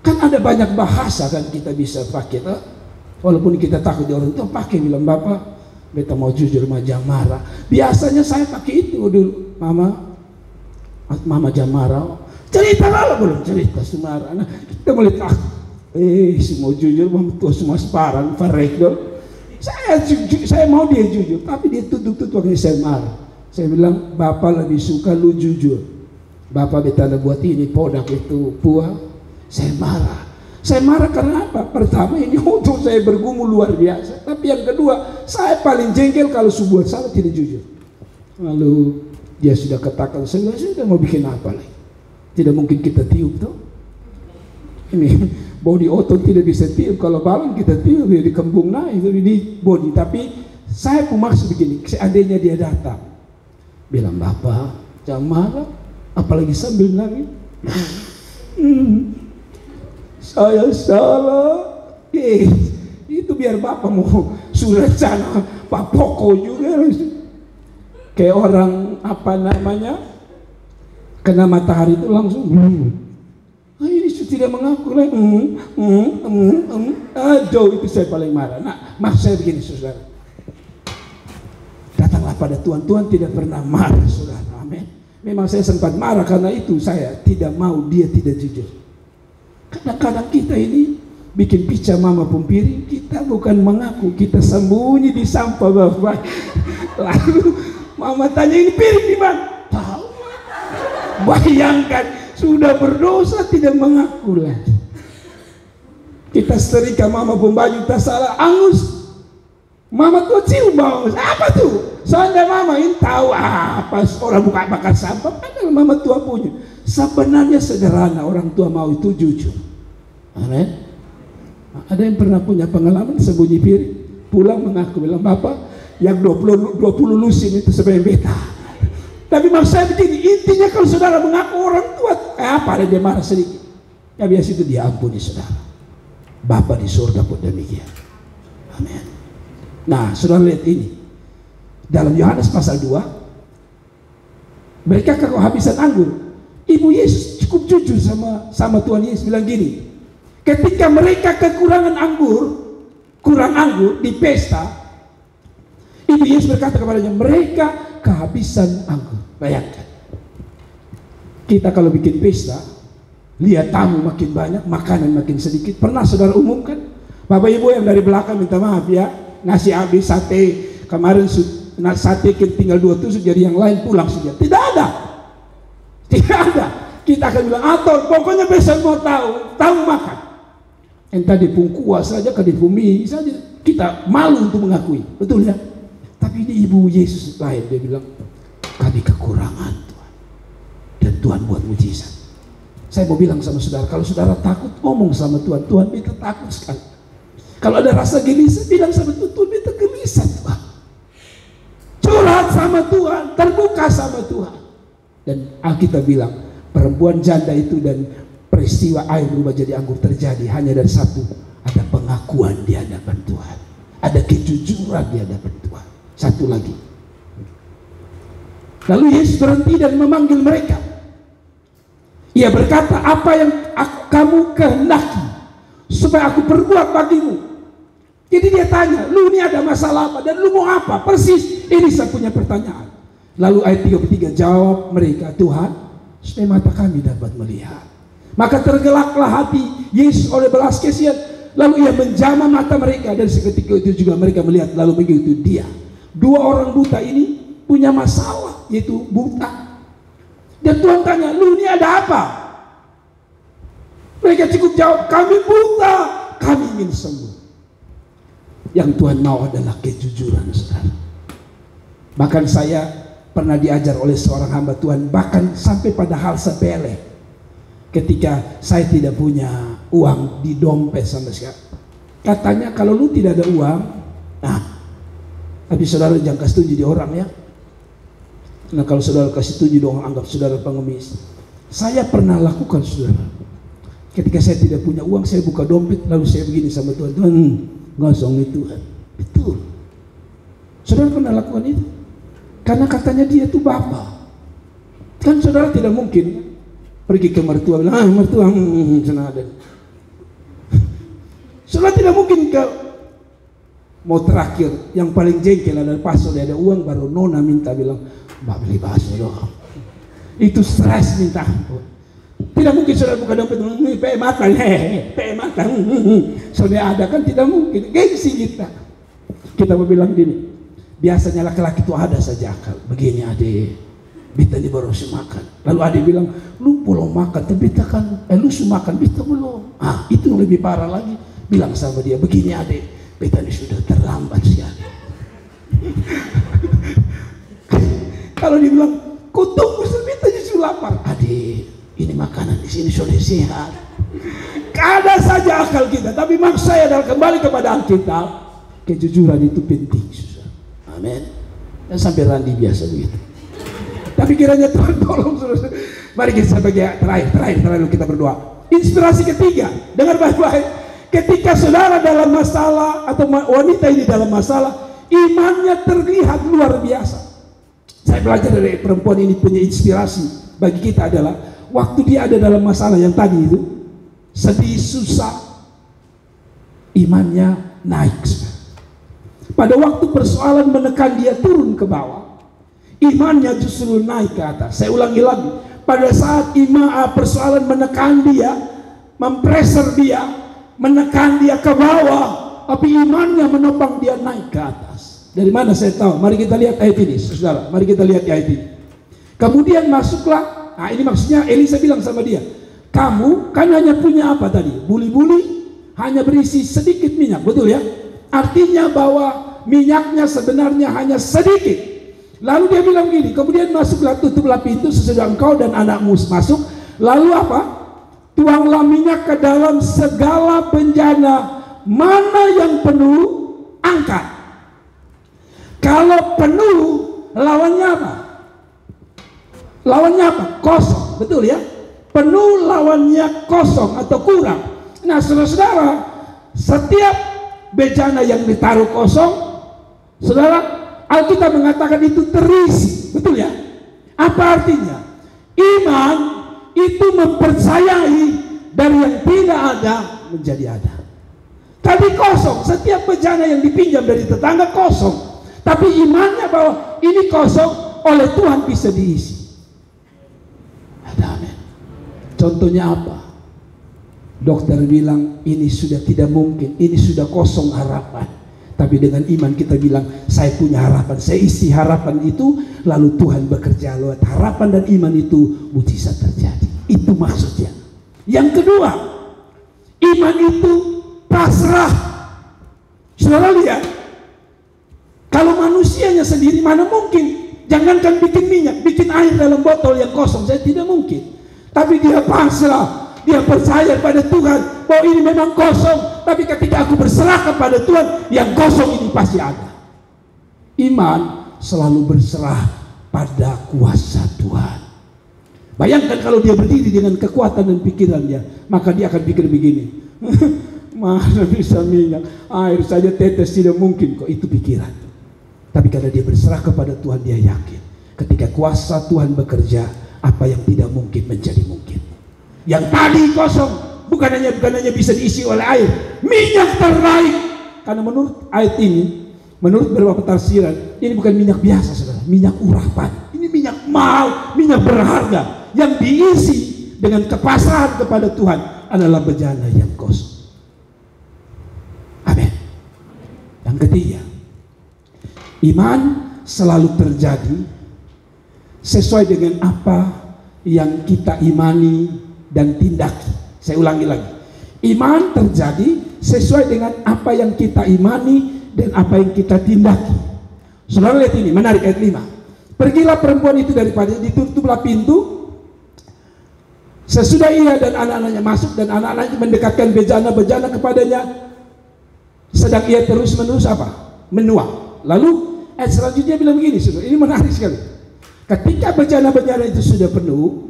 kan ada banyak bahasa kan kita bisa pakai. Walaupun kita takut di orang tua, pakai bilang Bapak, beta mau jujur, jangan marah. Biasanya saya pakai itu dulu. Mama jangan marah. Cerita lah belum cerita semara. Nah, kita boleh takut. Semua jujur, tua semua separan, farek dong. Saya mau dia jujur, tapi dia tutup-tutup waktu saya marah. Saya bilang, Bapak lebih suka lu jujur. Bapak beta buat ini, podak itu puah. Saya marah. Saya marah karena apa? Pertama ini untuk saya bergumul luar biasa. Tapi yang kedua, saya paling jengkel kalau sebuah salah tidak jujur. Lalu dia sudah katakan, saya sudah mau bikin apa lagi? Tidak mungkin kita tiup tuh. Ini body otot tidak bisa tiup. Kalau balon kita tiup dia dikembung naik di body. Tapi saya pun maksud begini, seandainya dia datang bilang, Bapak jangan marah, apalagi sambil nangis. Saya salah. Itu biar Bapak mau surat sana Pak Poko juga. Kayak orang apa namanya kena matahari itu langsung ini tidak mengaku lagi. Aduh, itu saya paling marah. Nah, maksud saya begini saudara, datanglah pada Tuhan. Tuhan tidak pernah marah saudara. Amin. Memang saya sempat marah karena itu saya tidak mau dia tidak jujur. Kadang-kadang kita ini bikin pica mama pempiring, kita bukan mengaku, kita sembunyi di sampah Bapak. Lalu mama tanya, ini piring di mana? Tahu. Bayangkan, sudah berdosa tidak mengaku lagi. Kita setrika mama pembaju tak salah, angus. Mama tuh cium bau, apa tuh? Soalnya mama ini tahu apa orang buka bakar sampah, padahal mama tua punya. Sebenarnya sederhana, orang tua mau itu jujur. Amin. Ada yang pernah punya pengalaman sembunyi piring, pulang mengaku bilang, Bapak yang 20 lusin itu sebenarnya beta. Tapi maksud saya begini, intinya kalau saudara mengaku orang tua, apa ada dia marah sedikit, ya biasa itu dia ampuni saudara. Bapa di surga pun demikian. Amin. Nah, saudara lihat ini dalam Yohanes pasal 2, mereka kehabisan anggur. Ibu Yesus cukup jujur sama Tuhan Yesus, bilang gini, ketika mereka kekurangan anggur, kurang anggur di pesta, Ibu Yesus berkata kepadanya, mereka kehabisan anggur. Bayangkan, kita kalau bikin pesta, lihat tamu makin banyak, makanan makin sedikit. Pernah saudara umumkan? Bapak Ibu yang dari belakang minta maaf ya, ngasih habis sate kemarin, sate tinggal 2 tusuk, jadi yang lain pulang saja. Tidak ada. Kita akan bilang, atau pokoknya besok mau tahu makan. Entah di Pungkua saja, ke di Bumi saja, kita malu untuk mengakui, betul ya? Tapi ini Ibu Yesus lain, dia bilang, kami kekurangan Tuhan, dan Tuhan buat mujizat. Saya mau bilang sama saudara, kalau saudara takut, ngomong sama Tuhan. Tuhan, beta takut sekali. Kalau ada rasa gelisah, bilang sama Tuhan, beta gelisah Tuhan. Curhat sama Tuhan, terbuka sama Tuhan. Dan Alkitab bilang, perempuan janda itu dan peristiwa air berubah jadi anggur terjadi hanya dari satu, ada pengakuan di hadapan Tuhan, ada kejujuran di hadapan Tuhan. Satu lagi, lalu Yesus berhenti dan memanggil mereka. Ia berkata, apa yang kamu kehendaki supaya aku perbuat bagimu? Jadi dia tanya, lu ini ada masalah apa dan lu mau apa? Persis, ini saya punya pertanyaan. Lalu ayat 33, jawab mereka, Tuhan, supaya mata kami dapat melihat. Maka tergelaklah hati Yesus oleh belas kasihan, lalu ia menjamah mata mereka, dan seketika itu juga mereka melihat, lalu begitu dia. 2 orang buta ini punya masalah, yaitu buta. Dan Tuhan tanya, lu ini ada apa? Mereka cukup jawab, kami buta, kami ingin sembuh. Yang Tuhan mau adalah kejujuran, saudara. Bahkan saya pernah diajar oleh seorang hamba Tuhan, bahkan sampai pada hal sepele. Ketika saya tidak punya uang di dompet sama sekali, katanya kalau lu tidak ada uang, nah, tapi saudara jangan kasih tunjuk di orang ya. Nah kalau saudara kasih tunjuk dong, anggap saudara pengemis. Saya pernah lakukan, saudara. Ketika saya tidak punya uang, saya buka dompet, lalu saya begini sama Tuhan, Tuhan, ngosong itu Tuhan. Betul. Saudara pernah lakukan itu? Karena katanya dia itu Bapa. Kan saudara tidak mungkin pergi ke mertua bilang, mertua sana ada. Saudara tidak mungkin ke mau terakhir yang paling jengkel ada pastor, ada uang, baru nona minta bilang, Mbak beli bakso dong. Itu stres minta ampun. Tidak mungkin saudara buka dompet, pe makan, pe makan. Saudara ada kan, tidak mungkin. Gengsi kita. Kita mau bilang gini, biasanya laki-laki itu ada saja akal. Begini adik, beta ini baru makan. Lalu adik bilang, lu belum makan, tapi beta kan, lu sudah makan, beta belum. Ah, itu yang lebih parah lagi. Bilang sama dia, begini adik, beta ini sudah terlambat sekali. Kalau dia bilang, kau tunggu beta justru lapar. Adik, ini makanan di sini sudah sehat. Ada saja akal kita, tapi maksud saya adalah kembali kepada Alkitab. Kejujuran itu penting, susah. Amin. Dan sampai Randi biasa begitu. Tapi kiranya Tuhan tolong, saudara. Mari kita sampai terakhir kita berdoa. Inspirasi ketiga, dengar baik-baik. Ketika saudara dalam masalah atau wanita ini dalam masalah, imannya terlihat luar biasa. Saya belajar dari perempuan ini, punya inspirasi bagi kita adalah waktu dia ada dalam masalah yang tadi itu, sedih, susah, imannya naik. Pada waktu persoalan menekan dia turun ke bawah, imannya justru naik ke atas. Saya ulangi lagi, pada saat persoalan menekan dia, mempreser dia, menekan dia ke bawah, tapi imannya menopang dia naik ke atas. Dari mana saya tahu? Mari kita lihat ayat ini, saudara. Mari kita lihat ayat ini. Kemudian masuklah, nah ini maksudnya Elisa bilang sama dia, kamu kan hanya punya apa tadi? Buli-buli, hanya berisi sedikit minyak, betul ya? Artinya bahwa minyaknya sebenarnya hanya sedikit. Lalu dia bilang gini, kemudian masuklah, tutuplah pintu sesudah engkau dan anakmu masuk. Lalu apa? Tuanglah minyak ke dalam segala benjana, mana yang penuh, angkat. Kalau penuh, lawannya apa? Lawannya apa? Kosong, betul ya? Penuh lawannya kosong atau kurang. Nah saudara-saudara, setiap bejana yang ditaruh kosong, saudara, Alkitab mengatakan itu terisi, betul ya? Apa artinya? Iman itu mempercayai dari yang tidak ada menjadi ada. Tadi kosong, setiap bejana yang dipinjam dari tetangga kosong. Tapi imannya bahwa ini kosong, oleh Tuhan bisa diisi. Ada amin. Contohnya apa? Dokter bilang ini sudah tidak mungkin, ini sudah kosong harapan. Tapi dengan iman kita bilang, saya punya harapan, saya isi harapan itu, lalu Tuhan bekerja lewat harapan dan iman itu, mujizat terjadi. Itu maksudnya. Yang kedua, iman itu pasrah. Saudara lihat, kalau manusianya sendiri mana mungkin? Jangankan bikin minyak, bikin air dalam botol yang kosong, saya tidak mungkin. Tapi dia pasrah, dia percaya pada Tuhan bahwa ini memang kosong. Tapi ketika aku berserah kepada Tuhan, yang kosong ini pasti ada. Iman selalu berserah pada kuasa Tuhan. Bayangkan kalau dia berdiri dengan kekuatan dan pikirannya, maka dia akan pikir begini, mana bisa minyak, air saja tetes tidak mungkin kok, itu pikiran. Tapi karena dia berserah kepada Tuhan, dia yakin ketika kuasa Tuhan bekerja, apa yang tidak mungkin menjadi mungkin. Yang tadi kosong bukan hanya bisa diisi oleh air, minyak terbaik. Karena menurut ayat ini, menurut beberapa tafsiran, ini bukan minyak biasa, saudara, minyak urapan. Ini minyak mahal, minyak berharga yang diisi dengan kepasrahan kepada Tuhan adalah bejana yang kosong. Amin. Yang ketiga, iman selalu terjadi sesuai dengan apa yang kita imani dan tindaki. Saya ulangi lagi, iman terjadi sesuai dengan apa yang kita imani dan apa yang kita tindaki. Saudara lihat ini, menarik ayat 5. Pergilah perempuan itu daripada, ditutuplah pintu. Sesudah ia dan anak-anaknya masuk, dan anak-anaknya mendekatkan bejana-bejana kepadanya, sedang ia terus-menerus apa? Menuang. Lalu ayat selanjutnya bilang begini, saudara, ini menarik sekali. Ketika bejana-bejana itu sudah penuh,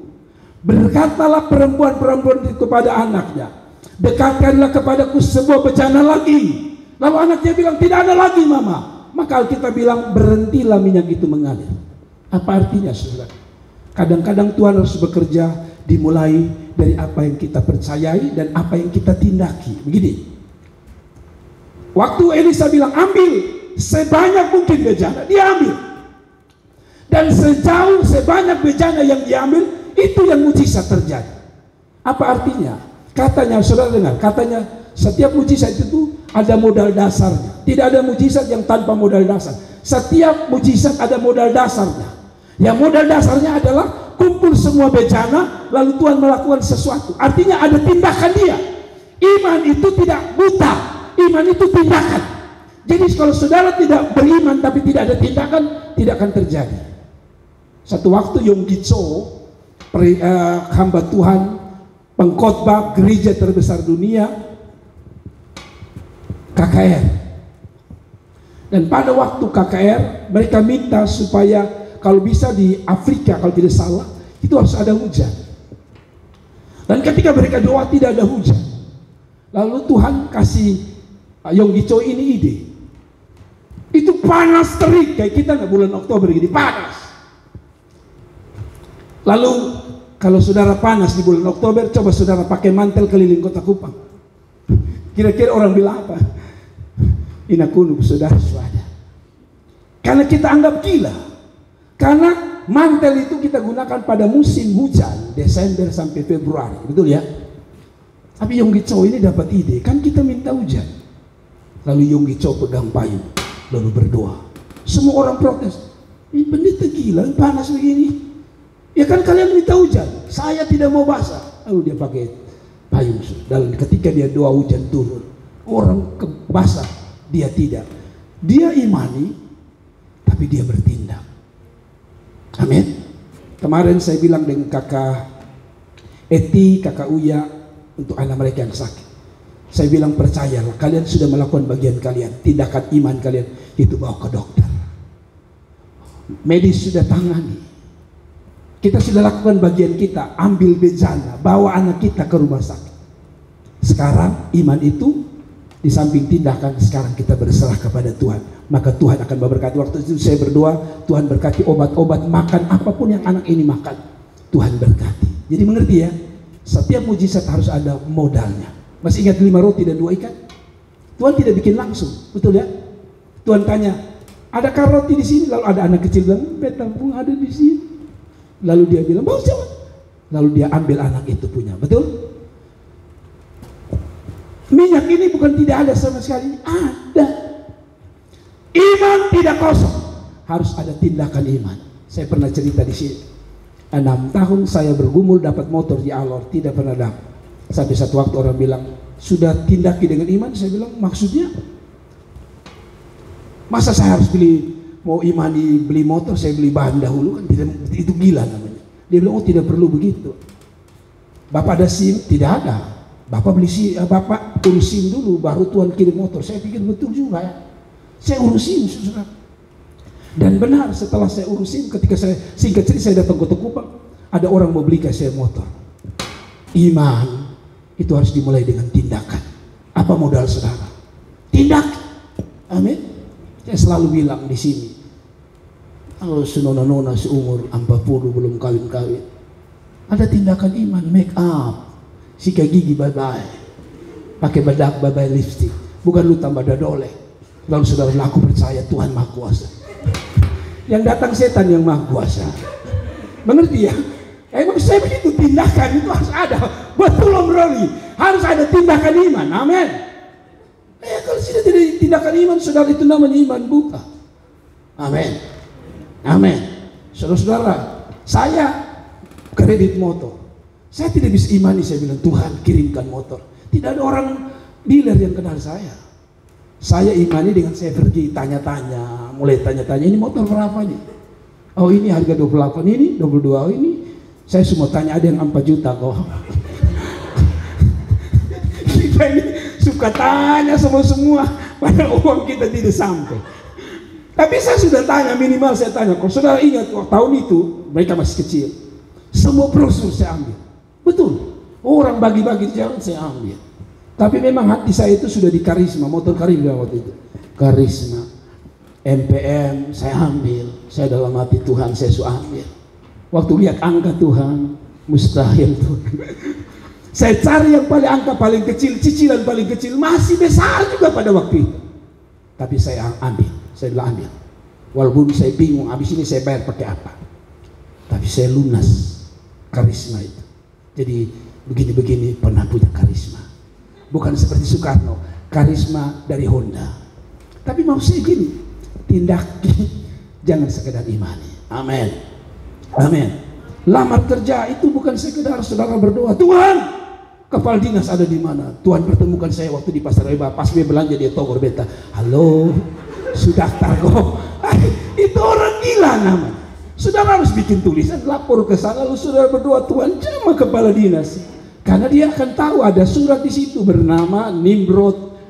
berkatalah perempuan-perempuan itu kepada anaknya, dekatkanlah kepadaku sebuah bejana lagi. Lalu anaknya bilang, tidak ada lagi mama. Maka kita bilang, berhentilah minyak itu mengalir. Apa artinya, saudara? Kadang-kadang Tuhan harus bekerja dimulai dari apa yang kita percayai dan apa yang kita tindaki. Begini, waktu Elisa bilang ambil sebanyak mungkin bejana, dia ambil. Dan sejauh sebanyak bejana yang diambil, itu yang mujizat terjadi. Apa artinya? Katanya, saudara dengar, katanya setiap mujizat itu ada modal dasarnya. Tidak ada mujizat yang tanpa modal dasar. Setiap mujizat ada modal dasarnya. Yang modal dasarnya adalah kumpul semua bejana, lalu Tuhan melakukan sesuatu. Artinya ada tindakan dia. Iman itu tidak buta, iman itu tindakan. Jadi kalau saudara tidak beriman tapi tidak ada tindakan, tidak akan terjadi. Satu waktu Yong Gi Cho, hamba Tuhan, pengkhotbah gereja terbesar dunia, KKR. Dan pada waktu KKR, mereka minta supaya kalau bisa di Afrika, kalau tidak salah, itu harus ada hujan. Dan ketika mereka doa tidak ada hujan, lalu Tuhan kasih Yong Gi Cho ini ide. Itu panas terik, kayak kita nggak bulan Oktober gini, panas. Lalu kalau saudara panas di bulan Oktober, coba saudara pakai mantel keliling kota Kupang. Kira-kira orang bilang apa? Inakunuk saudara suada. Karena kita anggap gila. Karena mantel itu kita gunakan pada musim hujan, Desember sampai Februari, betul ya? Tapi Yong Gi Cho ini dapat ide, kan kita minta hujan. Lalu Yong Gi Cho pegang payung, lalu berdoa. Semua orang protes. Ini pendeta gila, panas begini. Ya kan kalian minta hujan, saya tidak mau basah. Lalu dia pakai payung. Dan ketika dia doa hujan turun, orang basah, dia tidak. Dia imani, tapi dia bertindak. Amin. Kemarin saya bilang dengan kakak Eti, kakak Uya, untuk anak mereka yang sakit. Saya bilang percayalah, kalian sudah melakukan bagian kalian. Tindakan iman kalian itu bawa ke dokter. Medis sudah tangani. Kita sudah lakukan bagian kita, ambil bejana, bawa anak kita ke rumah sakit. Sekarang iman itu di samping tindakan, sekarang kita berserah kepada Tuhan. Maka Tuhan akan memberkati. Waktu itu saya berdoa, Tuhan berkati obat-obat, makan apapun yang anak ini makan, Tuhan berkati. Jadi mengerti ya, setiap mujizat harus ada modalnya. Masih ingat 5 roti dan 2 ikan? Tuhan tidak bikin langsung, betul ya? Tuhan tanya, adakah roti di sini? Lalu ada anak kecil bilang, betampung ada di sini. Lalu dia bilang, bawa siapa? Lalu dia ambil anak itu punya, betul? Minyak ini bukan tidak ada sama sekali, ada. Iman tidak kosong, harus ada tindakan iman. Saya pernah cerita di sini. 6 tahun saya bergumul dapat motor di Alor, tidak pernah dapat. Sampai satu waktu orang bilang, sudah tindaki dengan iman. Saya bilang, maksudnya? Masa saya harus mau imani beli motor, saya beli bahan dahulu, kan itu gila namanya. Dia bilang, oh tidak perlu begitu. Bapak ada SIM? Tidak ada. Bapak beli SIM, Bapak urus SIM dulu, baru Tuhan kirim motor. Saya pikir betul juga ya. Saya urus SIM, saudara. Dan benar, setelah saya urusin, ketika saya singkat cerita saya datang ke Kota Kupang, ada orang mau beli saya motor. Iman itu harus dimulai dengan tindakan. Apa modal saudara? Tindakan. Amin. Saya selalu bilang di sini, kalau senona-nona seumur 40 belum kawin-kawin, ada tindakan iman, make up, sikat gigi bye-bye, pakai bedak bye-bye lipstick, bukan lu tambah dadolek. Lalu saudara, aku percaya Tuhan Maha Kuasa. Yang datang setan yang Maha Kuasa. Mengerti ya? Emang saya begitu, tindakan itu harus ada. Betul Om Roli, harus ada tindakan iman. Amin. Kalau sudah tidak tindakan iman, saudara, itu namanya iman buta. Amin. Amin. Saudara-saudara, saya kredit motor. Saya tidak bisa imani, saya bilang Tuhan kirimkan motor. Tidak ada orang dealer yang kenal saya. Saya imani dengan saya pergi tanya-tanya, mulai tanya-tanya, ini motor berapa nih? Oh ini harga 28, ini 22, oh ini. Saya semua tanya, ada yang 4 juta kok. Kita ini suka tanya semua, padahal uang kita tidak sampai. Tapi saya sudah tanya, minimal saya tanya, kalau saudara ingat tahun itu, mereka masih kecil, semua brosur saya ambil. Betul, orang bagi-bagi jalan saya ambil. Tapi memang hati saya itu sudah di karisma, motor karisma waktu itu. Karisma, MPM, saya ambil. Saya dalam hati Tuhan, saya sudah ambil. Waktu lihat angka Tuhan, mustahil Tuhan. Saya cari yang paling angka paling kecil, cicilan paling kecil, masih besar juga pada waktu itu. Tapi saya ambil, saya bilang ambil. Walaupun saya bingung, habis ini saya bayar pakai apa. Tapi saya lunas karisma itu. Jadi begini-begini pernah punya karisma. Bukan seperti Soekarno, karisma dari Honda. Tapi mau saya gini, tindaki, jangan sekedar imani. Amin. Amin. Lamar kerja itu bukan sekedar saudara berdoa, Tuhan, kepala dinas ada di mana? Tuhan pertemukan saya waktu di Pasar Reba, pas dia belanja dia togor beta. Halo, sudah targo. Itu orang gila namanya. Saudara harus bikin tulisan, lapor ke sana, lalu saudara berdoa, Tuhan jamah kepala dinas. Karena dia akan tahu ada surat di situ bernama Nimrod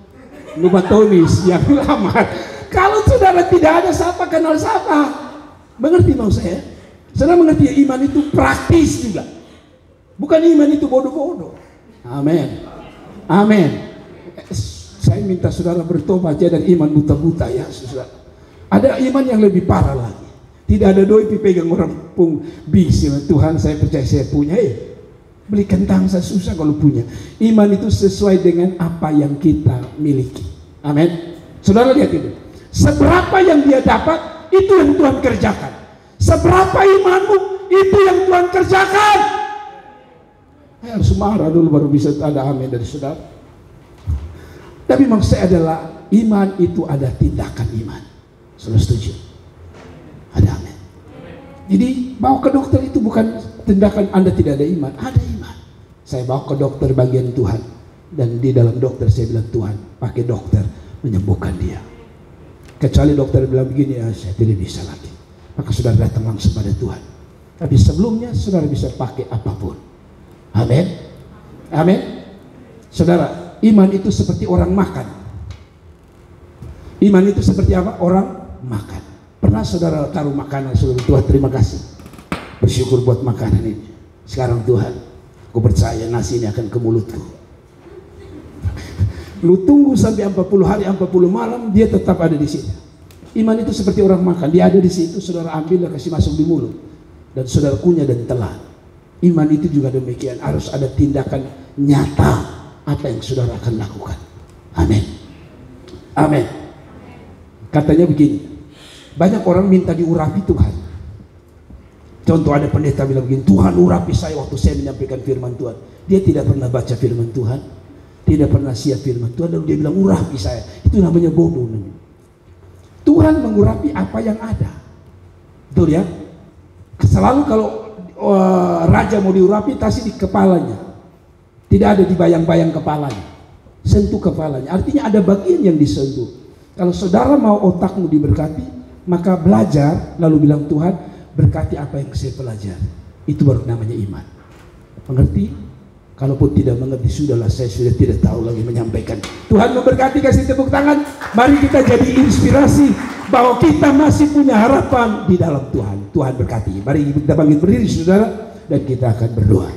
Nubatonis yang lamar. Kalau saudara tidak ada siapa kenal siapa, mengerti mau saya? Saudara mengerti ya, iman itu praktis juga. Bukan iman itu bodoh-bodoh. Amin. Amin. Saya minta saudara bertobat ya dari iman buta-buta ya, saudara. Ada iman yang lebih parah lagi. Tidak ada doi pegang orang pun bisi. Tuhan saya percaya saya punya. Beli kentang saya susah kalau punya. Iman itu sesuai dengan apa yang kita miliki. Amin. Saudara lihat itu. Seberapa yang dia dapat, itu yang Tuhan kerjakan. Seberapa imanmu, itu yang Tuhan kerjakan. Harus marah dulu baru bisa ada amin dari saudara. Tapi maksud saya adalah iman itu ada tindakan iman. Saudara setuju? Ada amin. Jadi bawa ke dokter itu bukan tindakan Anda tidak ada iman. Ada iman. Saya bawa ke dokter bagian Tuhan. Dan di dalam dokter saya bilang, Tuhan pakai dokter menyembuhkan dia. Kecuali dokter bilang begini, ya saya tidak bisa lagi. Maka saudara datang langsung pada Tuhan. Tapi sebelumnya saudara bisa pakai apapun. Amin. Amin. Saudara, iman itu seperti orang makan. Iman itu seperti apa? Orang makan. Pernah saudara taruh makanan, saudara, Tuhan terima kasih, bersyukur buat makanan ini. Sekarang Tuhan, aku percaya nasi ini akan ke mulutku. Lu tunggu sampai 40 hari, 40 malam, dia tetap ada di situ. Iman itu seperti orang makan, dia ada di situ, saudara ambil dan kasih masuk di mulut. Dan saudara kunyah dan telan. Iman itu juga demikian, harus ada tindakan nyata. apa yang saudara akan lakukan. Amin. Amin. Katanya begini, banyak orang minta diurapi Tuhan. Contoh, ada pendeta bilang begini, Tuhan urapi saya waktu saya menyampaikan firman Tuhan. Dia tidak pernah baca firman Tuhan, tidak pernah siap firman Tuhan, lalu dia bilang urapi saya. Itu namanya bodoh. Tuhan mengurapi apa yang ada. Betul ya? Selalu kalau raja mau diurapi, pasti di kepalanya, tidak ada di bayang-bayang kepalanya. Sentuh kepalanya, artinya ada bagian yang disentuh. Kalau saudara mau otakmu diberkati, maka belajar lalu bilang, Tuhan berkati apa yang saya pelajari. Itu baru namanya iman. Mengerti? Kalaupun tidak mengerti, sudahlah, saya sudah tidak tahu lagi menyampaikan. Tuhan memberkati, kasih tepuk tangan. Mari kita jadi inspirasi bahwa kita masih punya harapan di dalam Tuhan. Tuhan berkati. Mari kita bangkit berdiri saudara, dan kita akan berdoa.